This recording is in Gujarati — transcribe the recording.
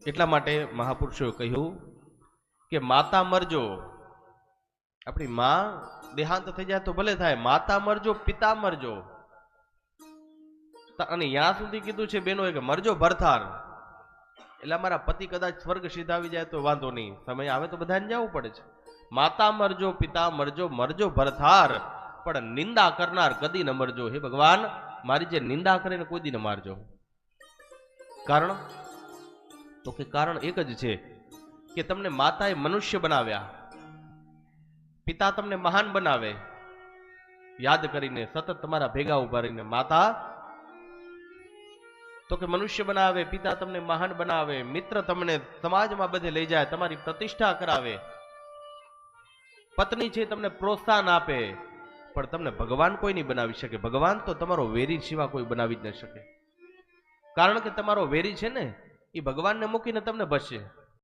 એટલા માટે મહાપુરુષોએ કહ્યું કે માતા મરજો, આપણી માં દેહાંત થઈ જાય તો ભલે થાય, માતા મરજો પિતા મરજો, અને ત્યાં સુધી કીધું છે બેનો કે મરજો ભરથાર. એટલે અમારા પતિ કદાચ સ્વર્ગ સીધા આવી જાય તો વાંધો નહીં, સમય આવે તો બધાને જવું પડે છે. માતા મરજો પિતા મરજો, મરજો ભરથાર, પણ નિંદા કરનાર કદી ન મરજો. હે ભગવાન, મારી જે નિંદા કરે ને કોઈ દી ન મારજો. કારણ તો કે કારણ એક જ છે કે તમને માતાએ મનુષ્ય બનાવ્યા, પિતા તમને મહાન બનાવે, યાદ કરીને સતત તમારા ભેગા ઉભા રહીને. માતા તો કે મનુષ્ય બનાવે, પિતા તમને મહાન બનાવે, મિત્ર તમને સમાજમાં બધે લઈ જાય, તમારી પ્રતિષ્ઠા કરાવે, પત્ની છે તમને પ્રોત્સાહન આપે, પણ તમને ભગવાન કોઈ નહીં બનાવી શકે. ભગવાન તો તમારો વેરી સિવાય કોઈ બનાવી જ ન શકે. કારણ કે તમારો વેરી છે ને એ ભગવાનને મૂકીને તમને બચશે.